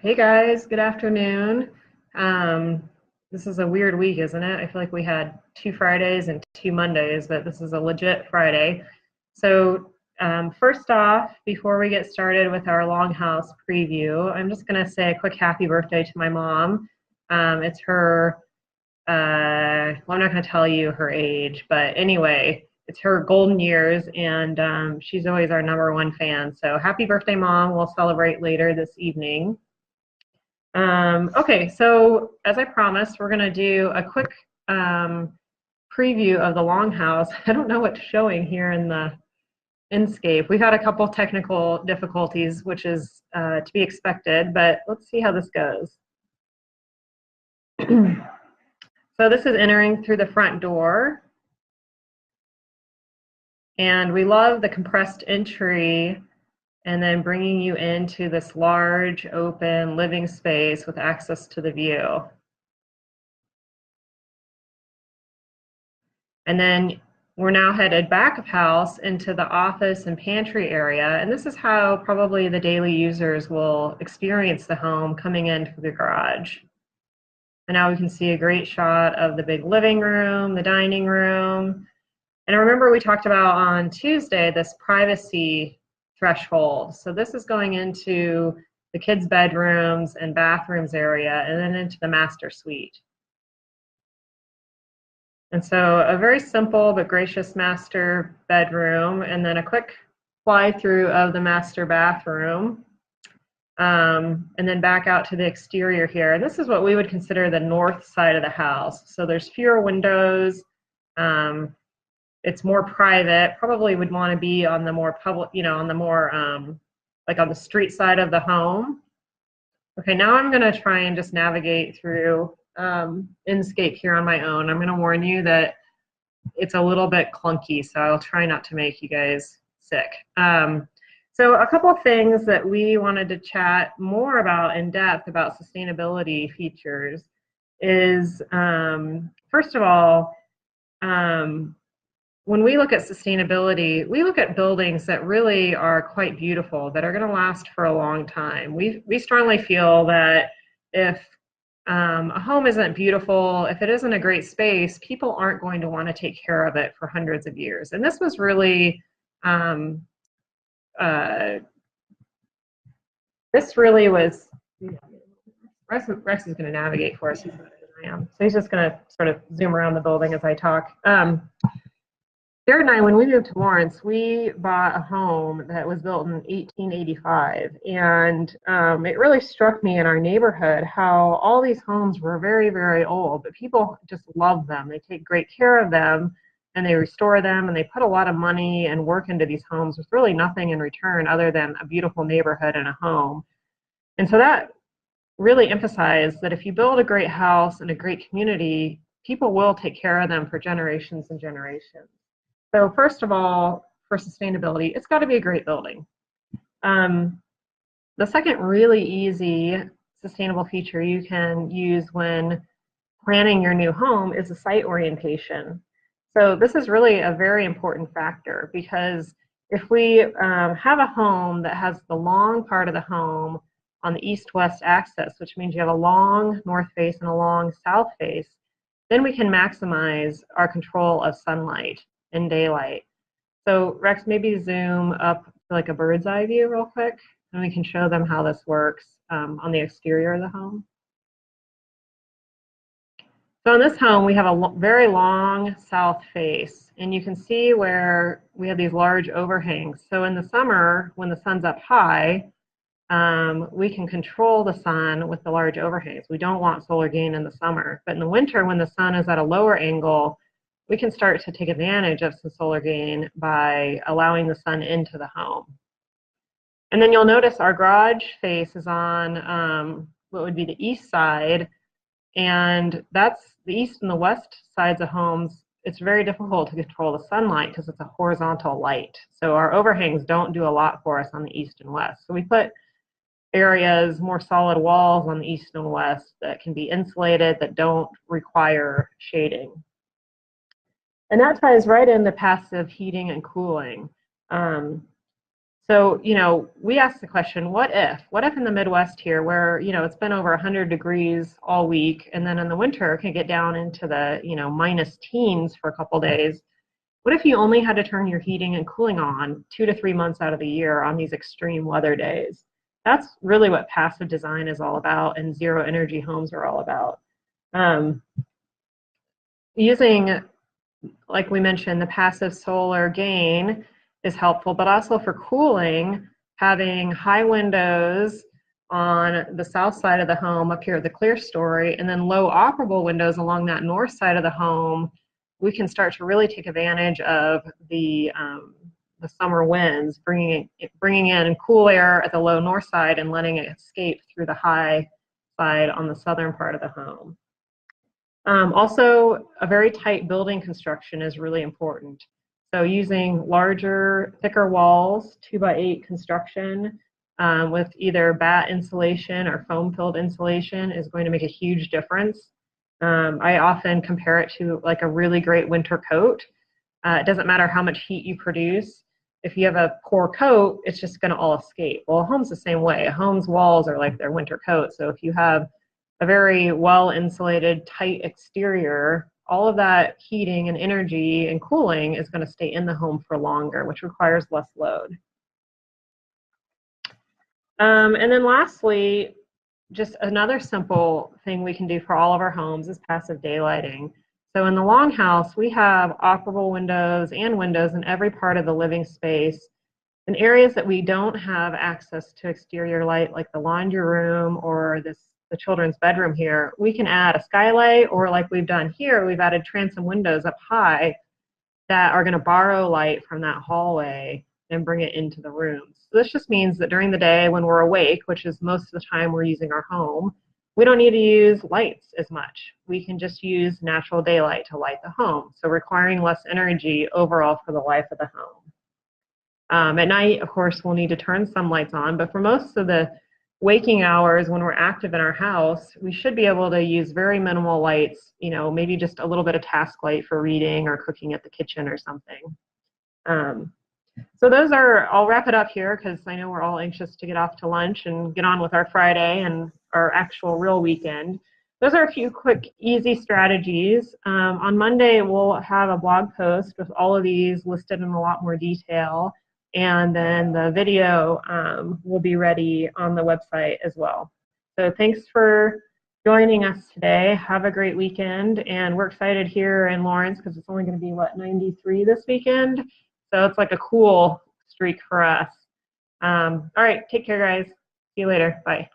Hey guys, good afternoon. Um, this is a weird week, isn't it? I feel like we had 2 Fridays and 2 Mondays, but this is a legit Friday. So, first off, before we get started with our Longhouse preview, I'm just going to say a quick happy birthday to my mom. It's her, well, I'm not going to tell you her age, but anyway, it's her golden years, and she's always our #1 fan. So, happy birthday, Mom. We'll celebrate later this evening. Okay, so as I promised, we're going to do a quick um, preview of the Longhouse. I don't know what's showing here in the Inkscape. We've had a couple technical difficulties, which is to be expected, but let's see how this goes. So this is entering through the front door. And we love the compressed entry and then bringing you into this large open living space with access to the view. And then we're now headed back of house into the office and pantry area. And this is how probably the daily users will experience the home coming in through the garage. And now we can see a great shot of the big living room, the dining room. And I remember we talked about on Tuesday this privacy threshold. So this is going into the kids' bedrooms and bathrooms area and then into the master suite. And so a very simple but gracious master bedroom, and then a quick fly through of the master bathroom, and then back out to the exterior here. And this is what we would consider the north side of the house. So there's fewer windows. It's more private. Probably would want to be on the more public, on the more like on the street side of the home. Okay, now I'm going to try and just navigate through Inkscape here on my own. I'm going to warn you that it's a little bit clunky, so I'll try not to make you guys sick. So a couple of things that we wanted to chat more about in depth about sustainability features is, first of all, when we look at sustainability, we look at buildings that really are quite beautiful, that are going to last for a long time. We strongly feel that if a home isn't beautiful, if it isn't a great space, people aren't going to want to take care of it for hundreds of years. And this was really, this really was, Rex is going to navigate for us. He's better than I am. So he's just going to sort of zoom around the building as I talk. Jared and I, when we moved to Lawrence, we bought a home that was built in 1885, and it really struck me in our neighborhood how all these homes were very, very old, but people just love them. They take great care of them, and they restore them, and they put a lot of money and work into these homes with really nothing in return other than a beautiful neighborhood and a home. And so that really emphasized that if you build a great house and a great community, people will take care of them for generations and generations. So first of all, for sustainability, it's got to be a great building. The second really easy sustainable feature you can use when planning your new home is the site orientation. So this is really a very important factor, because if we have a home that has the long part of the home on the east-west axis, which means you have a long north face and a long south face, then we can maximize our control of sunlight in daylight. So Rex, maybe zoom up to like a bird's eye view real quick, and we can show them how this works on the exterior of the home. So in this home, we have a very long south face, and you can see where we have these large overhangs. So in the summer, when the sun's up high, we can control the sun with the large overhangs. We don't want solar gain in the summer, but in the winter, when the sun is at a lower angle, we can start to take advantage of some solar gain by allowing the sun into the home. And then you'll notice our garage face is on what would be the east side, and that's the east and the west sides of homes. It's very difficult to control the sunlight because it's a horizontal light. So our overhangs don't do a lot for us on the east and west. So we put areas, more solid walls on the east and west that can be insulated, that don't require shading. And that ties right into passive heating and cooling. So, we asked the question, what if in the Midwest here where, it's been over 100 degrees all week, and then in the winter it can get down into the, minus teens for a couple days. What if you only had to turn your heating and cooling on 2 to 3 months out of the year on these extreme weather days? That's really what passive design is all about, and zero energy homes are all about. Using, like we mentioned, the passive solar gain is helpful, but also for cooling, having high windows on the south side of the home up here at the clerestory, and then low operable windows along that north side of the home, we can start to really take advantage of the summer winds, bringing in cool air at the low north side and letting it escape through the high side on the southern part of the home. Also, a very tight building construction is really important. So using larger, thicker walls, 2x8 construction, with either batt insulation or foam-filled insulation is going to make a huge difference. I often compare it to like a really great winter coat. It doesn't matter how much heat you produce. If you have a poor coat, it's just going to all escape. Well, a home's the same way. A home's walls are like their winter coat. So if you have a very well-insulated, tight exterior, all of that heating and energy and cooling is going to stay in the home for longer, which requires less load. And then lastly, just another simple thing we can do for all of our homes is passive daylighting. So in the longhouse, we have operable windows and windows in every part of the living space. In areas that we don't have access to exterior light, like the laundry room or the children's bedroom here, we can add a skylight, or like we've done here, we've added transom windows up high that are going to borrow light from that hallway and bring it into the rooms. So this just means that during the day when we're awake, which is most of the time we're using our home, we don't need to use lights as much. We can just use natural daylight to light the home, so requiring less energy overall for the life of the home. At night, of course, we'll need to turn some lights on, but for most of the waking hours when we're active in our house, we should be able to use very minimal lights, maybe just a little bit of task light for reading or cooking at the kitchen or something. So I'll wrap it up here because I know we're all anxious to get off to lunch and get on with our Friday and our actual real weekend. Those are a few quick, easy strategies. On Monday, we'll have a blog post with all of these listed in a lot more detail. And then the video will be ready on the website as well. So thanks for joining us today. Have a great weekend. And we're excited here in Lawrence because it's only going to be, 93 this weekend. So it's like a cool streak for us. All right, take care, guys. See you later. Bye.